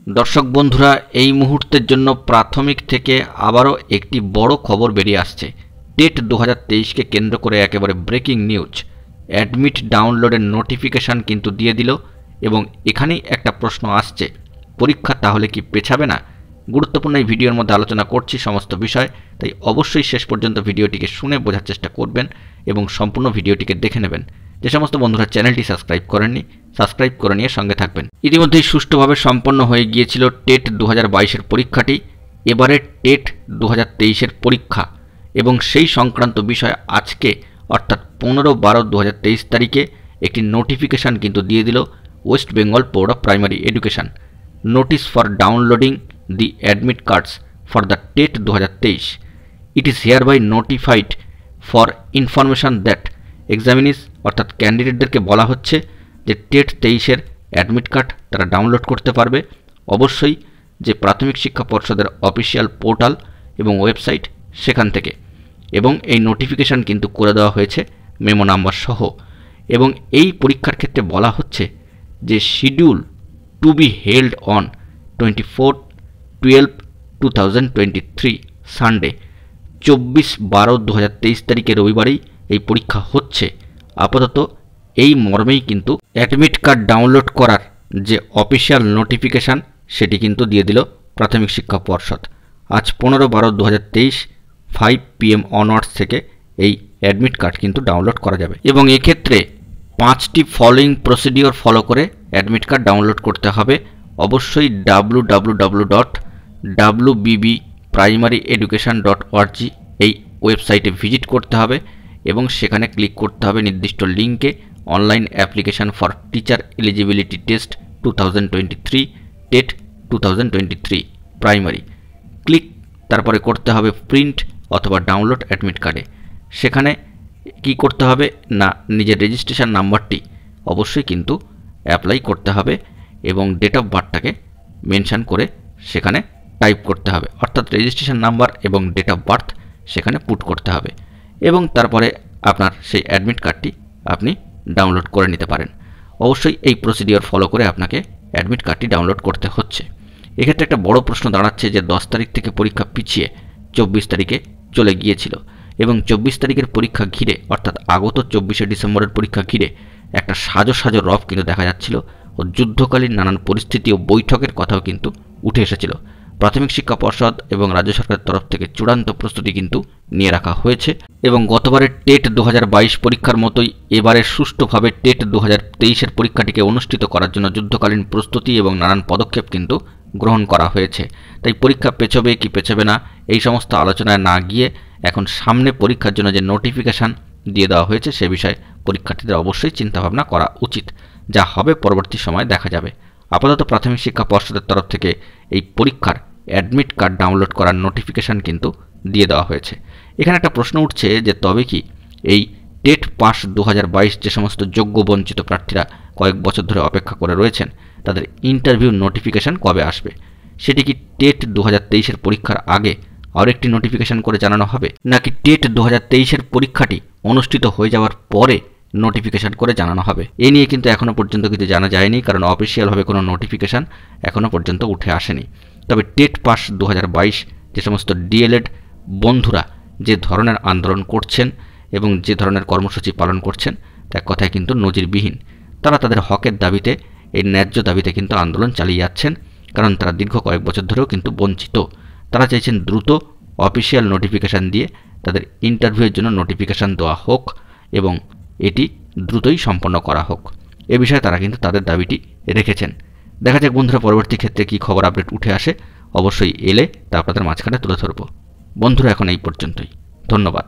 দর্শক বন্ধুরা, এই মুহূর্তের জন্য প্রাথমিক থেকে আবারও একটি বড় খবর বেরিয়ে আসছে। টেট 2023কে কেন্দ্র করে একেবারে ব্রেকিং নিউজ। অ্যাডমিট ডাউনলোডের নোটিফিকেশান কিন্তু দিয়ে দিল এবং এখানেই একটা প্রশ্ন আসছে, পরীক্ষা তাহলে কি পেছাবে না? গুরুত্বপূর্ণ এই ভিডিওর মধ্যে আলোচনা করছি সমস্ত বিষয়, তাই অবশ্যই শেষ পর্যন্ত ভিডিওটিকে শুনে বোঝার চেষ্টা করবেন এবং সম্পূর্ণ ভিডিওটিকে দেখে নেবেন। যে সমস্ত বন্ধুরা চ্যানেলটি সাবস্ক্রাইব করেননি, সাবস্ক্রাইব করে নিয়ে সঙ্গে থাকবেন। ইতিমধ্যেই সুষ্ঠুভাবে সম্পন্ন হয়ে গিয়েছিল টেট 2022-এর পরীক্ষাটি। এবারে টেট 2023-এর পরীক্ষা এবং সেই সংক্রান্ত বিষয় আজকে অর্থাৎ 15/12/2023 তারিখে একটি নোটিফিকেশান কিন্তু দিয়ে দিল West Bengal board of primary education. Notice for downloading the admit cards for the TET 2023। It is hereby notified for information that examinees অর্থাৎ ক্যান্ডিডেটদেরকে বলা হচ্ছে যে টেট 23-এর অ্যাডমিট কার্ড তারা ডাউনলোড করতে পারবে অবশ্যই যে প্রাথমিক শিক্ষা পর্ষদের অফিসিয়াল পোর্টাল এবং ওয়েবসাইট সেখান থেকে, এবং এই নোটিফিকেশান কিন্তু করে দেওয়া হয়েছে মেমো নাম্বার সহ। এবং এই পরীক্ষার ক্ষেত্রে বলা হচ্ছে যে schedule to be held on 24/12/2023 Sunday 24/12/2023 তারিখে রবিবারেই এই পরীক্ষা হচ্ছে। আপাতত এই মর্মেই কিন্তু অ্যাডমিট কার্ড ডাউনলোড করার যে অফিসিয়াল নোটিফিকেশান সেটি কিন্তু দিয়ে দিল প্রাথমিক শিক্ষা পর্ষদ। আজ 15/12/2023 5 PM অনওয়ার্ডস থেকে এই অ্যাডমিট কার্ড কিন্তু ডাউনলোড করা যাবে এবং এক্ষেত্রে 5টি ফলোইং প্রসিডিওর ফলো করে অ্যাডমিট কার্ড ডাউনলোড করতে হবে। অবশ্যই www.wbbprimaryeducation.org এই ওয়েবসাইটে ভিজিট করতে হবে এবং সেখানে ক্লিক করতে হবে নির্দিষ্ট লিঙ্কে online application for teacher eligibility test 2023 TET 2023 primary. Click তারপরে করতে হবে প্রিন্ট অথবা ডাউনলোড অ্যাডমিট কার্ডে। সেখানে কি করতে হবে না, নিজের রেজিস্ট্রেশন নাম্বারটি অবশ্যই কিন্তু অ্যাপ্লাই করতে হবে এবং ডেট অফ বার্থটাকে মেনশান করে সেখানে টাইপ করতে হবে, অর্থাৎ রেজিস্ট্রেশন নাম্বার এবং ডেট অফ বার্থ সেখানে পুট করতে হবে এবং তারপরে আপনার সেই অ্যাডমিট কার্ডটি আপনি ডাউনলোড করে নিতে পারেন। অবশ্যই এই প্রসিডিওর ফলো করে আপনাকে অ্যাডমিট কার্ডটি ডাউনলোড করতে হচ্ছে। এক্ষেত্রে একটা বড় প্রশ্ন দাঁড়াচ্ছে যে 10 তারিখ থেকে পরীক্ষা পিছিয়ে 24 তারিখে চলে গিয়েছিল এবং 24 তারিখের পরীক্ষা ঘিরে অর্থাৎ আগত 24শে ডিসেম্বরের পরীক্ষা ঘিরে একটা সাজো রব কিন্তু দেখা যাচ্ছিল ও যুদ্ধকালীন নানান পরিস্থিতি ও বৈঠকের কথাও কিন্তু উঠে এসেছিল। প্রাথমিক শিক্ষা পর্ষদ এবং রাজ্য সরকারের তরফ থেকে চূড়ান্ত প্রস্তুতি কিন্তু নিয়ে রাখা হয়েছে এবং গতবারের টেট 2022 পরীক্ষার মতোই এবারের সুষ্ঠুভাবে টেট 2023-এর পরীক্ষাটিকে অনুষ্ঠিত করার জন্য যুদ্ধকালীন প্রস্তুতি এবং নানান পদক্ষেপ কিন্তু গ্রহণ করা হয়েছে। তাই পরীক্ষা পেছবে কি পেছবে না এই সমস্ত আলোচনায় না গিয়ে এখন সামনে পরীক্ষার জন্য যে নোটিফিকেশান দিয়ে দেওয়া হয়েছে সে বিষয়ে পরীক্ষার্থীদের অবশ্যই চিন্তাভাবনা করা উচিত। যা হবে পরবর্তী সময় দেখা যাবে। আপাতত প্রাথমিক শিক্ষা পর্ষদের তরফ থেকে এই পরীক্ষার অ্যাডমিট কার্ড ডাউনলোড করার নোটিফিকেশান কিন্তু দিয়ে দেওয়া হয়েছে। এখানে একটা প্রশ্ন উঠছে যে তবে কি এই টেট পাস 2022 যে সমস্ত যোগ্য বঞ্চিত প্রার্থীরা কয়েক বছর ধরে অপেক্ষা করে রয়েছেন তাদের ইন্টারভিউ নোটিফিকেশান কবে আসবে? সেটি কি টেট 2023-এর পরীক্ষার আগে আরেকটি নোটিফিকেশান করে জানানো হবে, নাকি টেট 2023-এর পরীক্ষাটি অনুষ্ঠিত হয়ে যাওয়ার পরে নোটিফিকেশান করে জানানো হবে? এ নিয়ে কিন্তু এখনও পর্যন্ত কিছু জানা যায়নি, কারণ অফিসিয়ালভাবে কোনো নোটিফিকেশান এখনও পর্যন্ত উঠে আসেনি। তবে টেট পাস 2022 যে সমস্ত ডিএলএড বন্ধুরা যে ধরনের আন্দোলন করছেন এবং যে ধরনের কর্মসূচি পালন করছেন তার কথায় কিন্তু নজিরবিহীন। তারা তাদের হকের দাবিতে, এই ন্যায্য দাবিতে কিন্তু আন্দোলন চালিয়ে যাচ্ছেন, কারণ তারা দীর্ঘ কয়েক বছর ধরেও কিন্তু বঞ্চিত। তারা চাইছেন দ্রুত অফিসিয়াল নোটিফিকেশান দিয়ে তাদের ইন্টারভিউয়ের জন্য নোটিফিকেশান দেওয়া হোক এবং এটি দ্রুতই সম্পন্ন করা হোক। এ বিষয়ে তারা কিন্তু তাদের দাবিটি রেখেছেন। দেখা যাক বন্ধুরা পরবর্তী ক্ষেত্রে কী খবর আপডেট উঠে আসে, অবশ্যই এলে তা আপনাদের মাঝখানে তুলে ধরব। বন্ধুরা এখন এই পর্যন্তই, ধন্যবাদ।